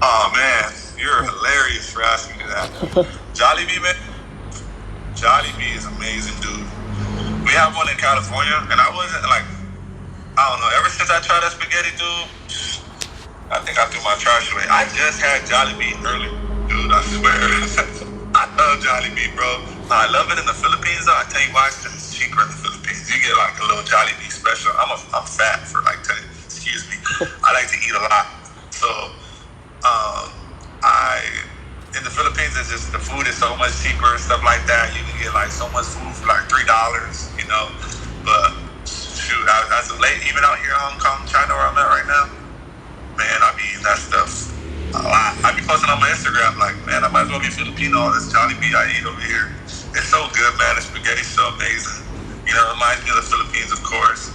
Oh man, you're hilarious for asking me that. Jollibee, man. Jollibee is amazing, dude. We have one in California, and I wasn't like, I don't know. Ever since I tried that spaghetti, dude, I think I threw my trash away. I just had Jollibee earlier, dude. I swear. I love Jollibee, bro. I love it in the Philippines, though. I tell you why, because it's cheaper in the Philippines. You get like a little Jollibee special. I'm fat for like 10. Excuse me. I like to eat a lot, so I in the Philippines, it's just the food is so much cheaper and stuff like that. You can get like so much food for like $3, you know. But shoot, as of late, even out here in Hong Kong, China, where I'm at right now, man, I be eating that stuff a lot. I be posting on my Instagram like, man, I might as well be Filipino. All this Jollibee I eat over here, it's so good, man. The spaghetti's so amazing. You know, it reminds me of the Philippines, of course.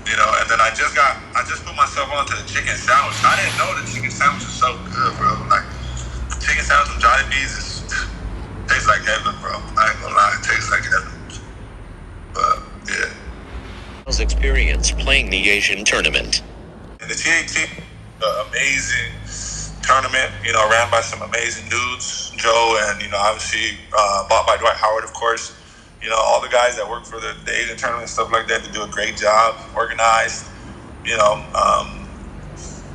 You know, and then I just put myself onto the chicken sandwich. I didn't know the chicken sandwich was so good, bro. Like, chicken sandwich from Jollibee's tastes like heaven, bro. I ain't gonna lie, it tastes like heaven. But yeah. Experience playing the Asian tournament. And the TAT, amazing tournament, you know, ran by some amazing dudes. Joe and, you know, obviously bought by Dwight Howard, of course. You know, all the guys that work for the Asian tournament and stuff like that, they do a great job, organized, you know.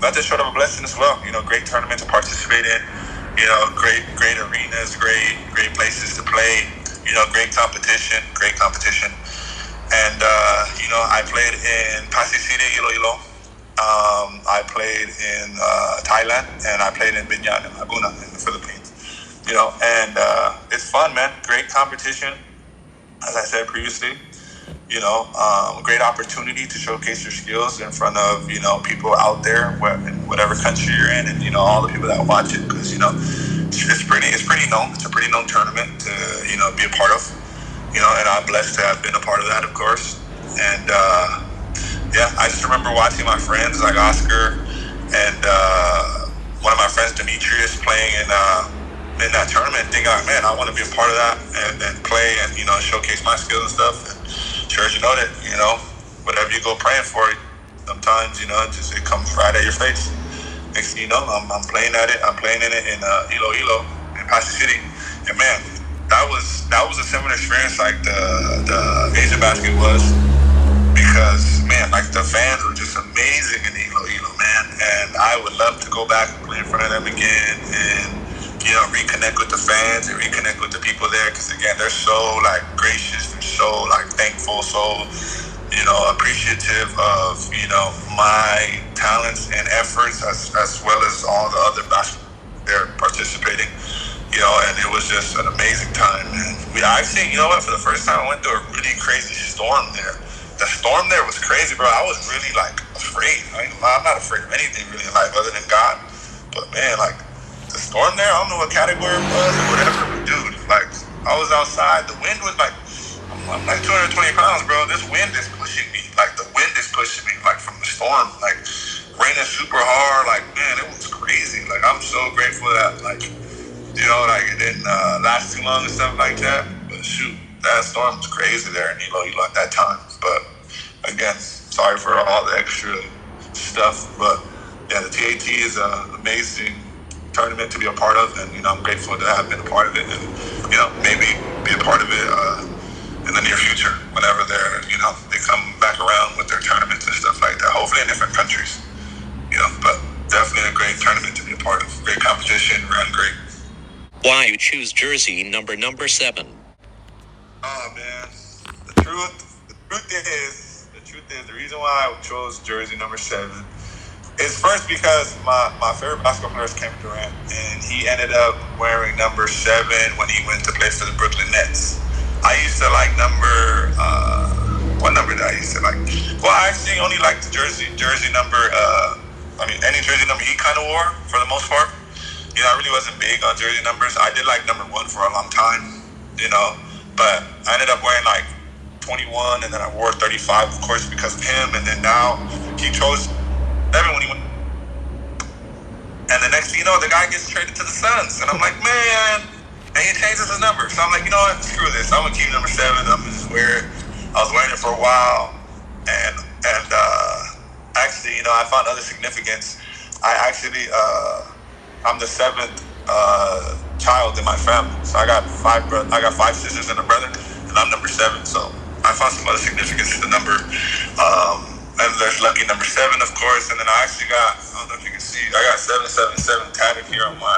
That just showed up a blessing as well. You know, great tournament to participate in. You know, great arenas, great places to play. You know, great competition. And, you know, I played in Pasig City, Iloilo. I played in Thailand, and I played in Binyan and Laguna in the Philippines. You know, and it's fun, man. Great competition. As I said previously, you know, great opportunity to showcase your skills in front of, you know, people out there in whatever country you're in, and, you know, all the people that watch it, because, you know, it's pretty known. It's a pretty known tournament to, you know, be a part of, you know, and I'm blessed to have been a part of that, of course. And yeah, I just remember watching my friends like Oscar and one of my friends, Demetrius, playing in that tournament, thinking like, man, I want to be a part of that and play and, you know, showcase my skills and stuff. And sure as you know that, you know, whatever you go praying for, sometimes, you know, it comes right at your face. Next thing you know, I'm playing at it. I'm playing in it in Iloilo in Pasig City, and man, that was a similar experience like the Asian basket was, because man, like the fans were just amazing in Iloilo, man, and I would love to go back and play in front of them again and, you know, reconnect with the fans and reconnect with the people there, because again, they're so like gracious, they're so like thankful, so, you know, appreciative of, you know, my talents and efforts as well as all the other basketball there participating, you know, and it was just an amazing time, man. I actually, you know what, for the first time I went through a really crazy storm there. The storm there was crazy, bro. I was really like afraid. I'm not afraid of anything really in life other than God, but man, like, the storm there, I don't know what category it was or whatever, but dude, like, I was outside, the wind was like, I'm like 220 pounds, bro. This wind is pushing me, like, the wind is pushing me, like, from the storm, like, raining super hard, like, man, it was crazy. Like, I'm so grateful that, like, you know, like, it didn't last too long and stuff like that, but shoot, that storm was crazy there in Iloilo at that time. But, again, sorry for all the extra stuff, but, yeah, the TAT is an amazing tournament to be a part of, and, you know, I'm grateful to have been a part of it, and, you know, maybe be a part of it in the near future whenever they're, you know, they come back around with their tournaments and stuff like that, hopefully in different countries, you know. But definitely a great tournament to be a part of. Great competition, ran great. Why you choose jersey number 7? Oh man, the truth is the reason why I chose jersey number 7. It's first because my favorite basketball player is Kevin Durant, and he ended up wearing number 7 when he went to play for the Brooklyn Nets. I used to like what number did I used to like? Well, I actually only liked the jersey number, any jersey number he kind of wore for the most part. You know, I really wasn't big on jersey numbers. I did like number 1 for a long time, you know, but I ended up wearing like 21, and then I wore 35, of course, because of him, and then now he chose 7 when he went, and the next thing you know, the guy gets traded to the Suns, and I'm like, man, and he changes his number. So I'm like, you know what, screw this, I'm gonna keep number 7. I'm gonna just wear it. I was wearing it for a while, and actually, you know, I found other significance. I actually I'm the seventh child in my family. So I got I got five sisters and a brother, and I'm number seven. So I found some other significance in the number. And there's lucky number seven, of course. And then I actually got, I don't know if you can see, I got 777 tatted here on my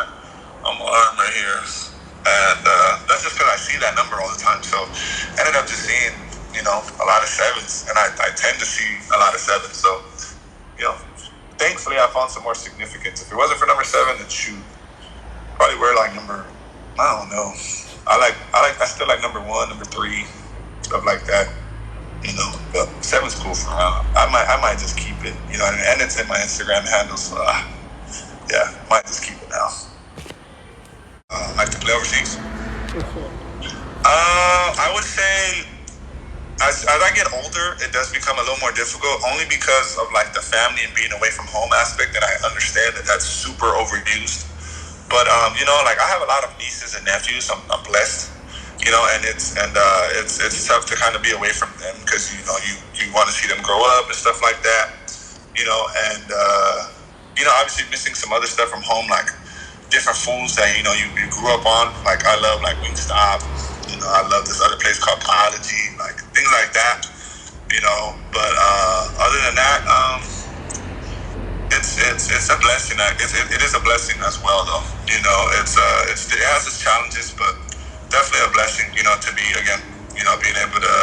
arm right here. And that's just because I see that number all the time. So I ended up just seeing, a lot of sevens. And I tend to see a lot of sevens. So, thankfully I found some more significance. If it wasn't for number seven, then shoot, probably wear like number, I don't know. I still like number one, number three, stuff like that. But seven's cool for now. I might just keep it, and it's in my Instagram handle, so yeah, might just keep it now. Like to play overseas. I would say as I get older, it does become a little more difficult, only because of like the family and being away from home aspect, and I understand that that's super overused. But like I have a lot of nieces and nephews. I'm blessed. And it's tough to kind of be away from them because you want to see them grow up and stuff like that, and obviously missing some other stuff from home, like different foods that you grew up on. Like I love like Wingstop, I love this other place called Biology, like things like that, But other than that, it's a blessing. It is a blessing as well, though. It has its challenges, but definitely a blessing, to be, again, being able to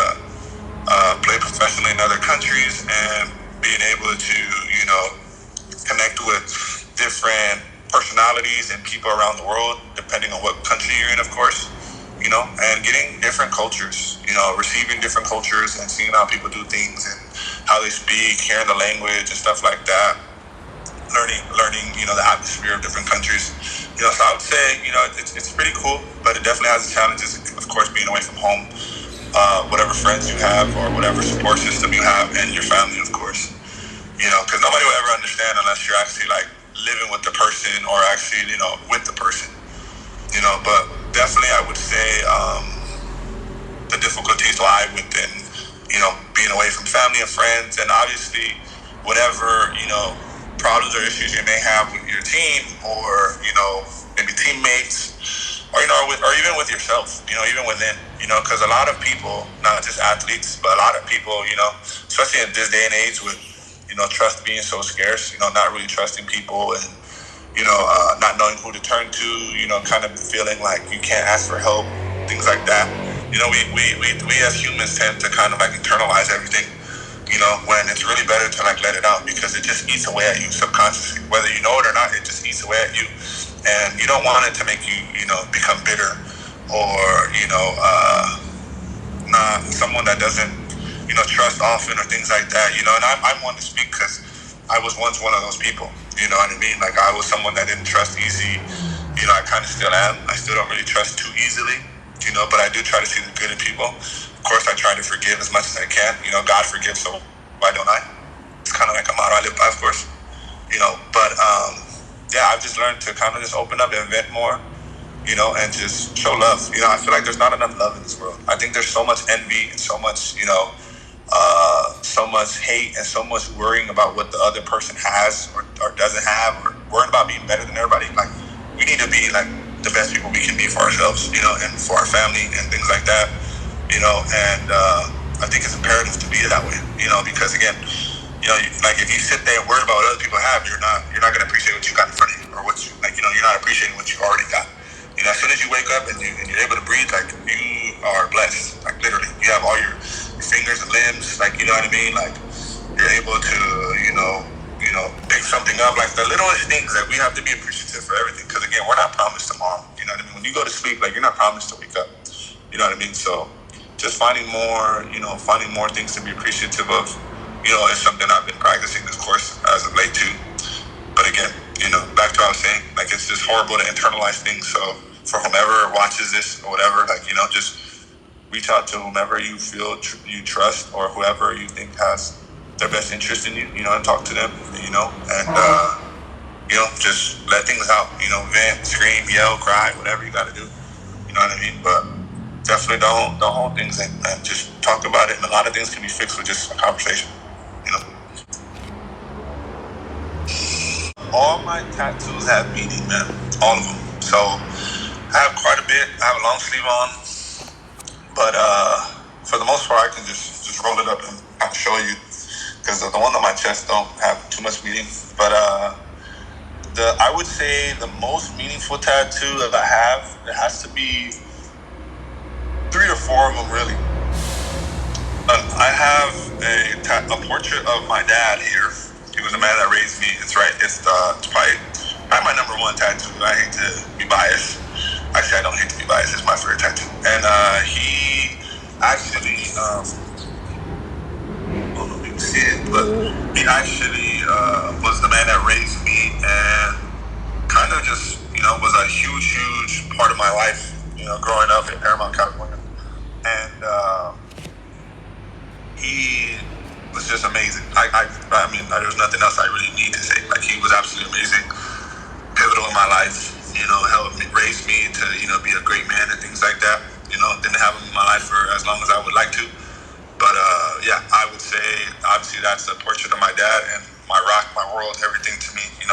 play professionally in other countries and being able to, connect with different personalities and people around the world, depending on what country you're in, of course, and getting different cultures, receiving different cultures and seeing how people do things and how they speak, hearing the language and stuff like that. Learning, the atmosphere of different countries. So I would say, it's pretty cool, but it definitely has its challenges, of course, being away from home, whatever friends you have or whatever support system you have, and your family, of course. Because nobody will ever understand unless you're actually, like, living with the person or actually, with the person. But definitely I would say the difficulties lie within, being away from family and friends, and obviously whatever, problems or issues you may have with your team or, maybe teammates or, or even with yourself, even within, because a lot of people, not just athletes, but a lot of people, especially in this day and age with, trust being so scarce, not really trusting people and, not knowing who to turn to, kind of feeling like you can't ask for help, things like that. We as humans tend to kind of like internalize everything. When it's really better to like let it out, because it just eats away at you subconsciously, whether you know it or not. It just eats away at you, and you don't want it to make you, become bitter or not someone that doesn't, trust often or things like that. And I'm one to speak because I was once one of those people. You know what I mean? Like I was someone that didn't trust easy. I kind of still am. I still don't really trust too easily. But I do try to see the good in people. Of course, I try to forgive as much as I can. God forgives, so why don't I? It's kind of like a motto I live by, of course. But yeah, I've just learned to kind of just open up and vent more, and just show love. I feel like there's not enough love in this world. I think there's so much envy and so much, so much hate and so much worrying about what the other person has or doesn't have, or worrying about being better than everybody. Like, we need to be like the best people we can be for ourselves, and for our family and things like that, and I think it's imperative to be that way, because again, like if you sit there and worry about what other people have, you're not going to appreciate what you got in front of you, or what you, like, you're not appreciating what you already got. As soon as you wake up and you're able to breathe, like, you are blessed, like literally, you have all your fingers and limbs, like, you know what I mean, like, you're able to, pick something up, like the littlest things that we have to be appreciative for everything. Because again, we're not promised tomorrow. You know what I mean? When you go to sleep, like, you're not promised to wake up. You know what I mean? So just finding more things to be appreciative of, is something I've been practicing, of course, as of late too. But again, back to what I was saying, like, it's just horrible to internalize things. So for whomever watches this or whatever, like, just reach out to whomever you feel you trust, or whoever you think has their best interest in you, and talk to them, and, just let things out, vent, scream, yell, cry, whatever you got to do, you know what I mean? But definitely don't hold things in, man. Just talk about it, and a lot of things can be fixed with just a conversation, all my tattoos have meaning, man. All of them. So I have quite a bit. I have a long sleeve on, but for the most part, I can just roll it up and kind of show you because the one on my chest don't have too much meaning. But I would say the most meaningful tattoo that I have, it has to be 3 or 4 of them, really. I have a portrait of my dad here. He was the man that raised me. It's right. It's probably my number one tattoo. I hate to be biased. Actually, I don't hate to be biased. It's my favorite tattoo. And he actually, I don't know if you can see it, but he actually was the man that raised me and kind of just, was a huge part of my life, growing up in Paramount, California. And he was just amazing. I mean, there's nothing else I really need to say. Like, he was absolutely amazing, pivotal in my life. Helped me, raised me to, be a great man and things like that. Didn't have him in my life for as long as I would like to. But yeah, I would say obviously that's a portrait of my dad and my rock, my world, everything to me. And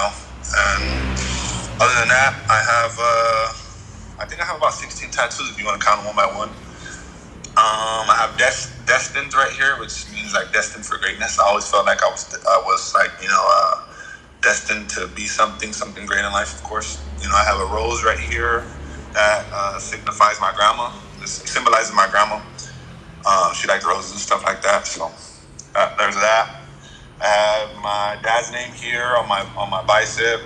other than that, I think I have about 16 tattoos if you want to count them one by one. I have destined right here, which means like destined for greatness. I always felt like I was like, destined to be something great in life, of course. I have a rose right here that signifies my grandma. This symbolizes my grandma. She liked roses and stuff like that. So there's that. I have my dad's name here on my bicep,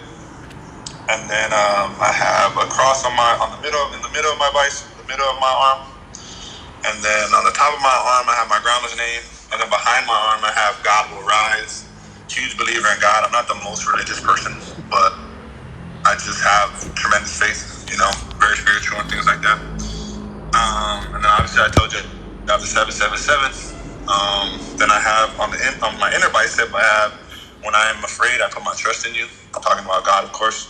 and then I have a cross in the middle of my bicep, the middle of my arm. And then on the top of my arm, I have my grandma's name. And then behind my arm, I have God Will Rise. Huge believer in God. I'm not the most religious person, but I just have tremendous faith, very spiritual and things like that. And then obviously I told you I have the 777. Then I have on my inner bicep, I have, when I am afraid, I put my trust in you. I'm talking about God, of course.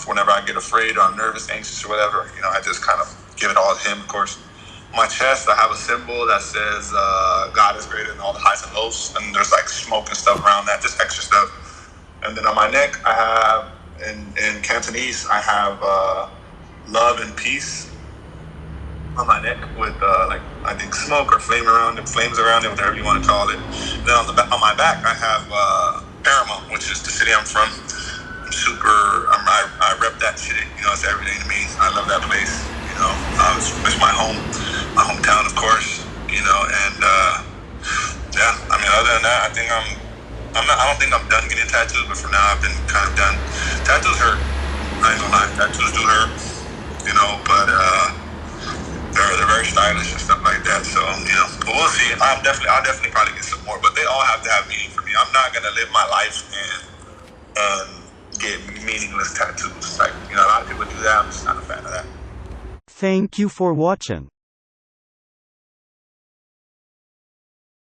Whenever I get afraid or I'm nervous, anxious or whatever, I just kind of give it all to him, of course. My chest, I have a symbol that says God is greater than all the highs and lows, and there's like smoke and stuff around that, just extra stuff. And then on my neck, I have in Cantonese, I have love and peace on my neck with I think smoke or flames around it, whatever you want to call it. Then on my back, I have Paramount, which is the city I'm from. I rep that city. It's everything to me. I love that place. It's my hometown, of course. And yeah. I mean, other than that, I think I don't think I'm done getting tattoos, but for now, I've been kind of done. Tattoos hurt. I ain't gonna lie. Tattoos do hurt. But they're very stylish and stuff like that. So but we'll see. I'll definitely probably get some more. But they all have to have meaning for me. I'm not gonna live my life and get meaningless tattoos. Like, a lot of people do that. I'm just not a fan of that. Thank you for watching.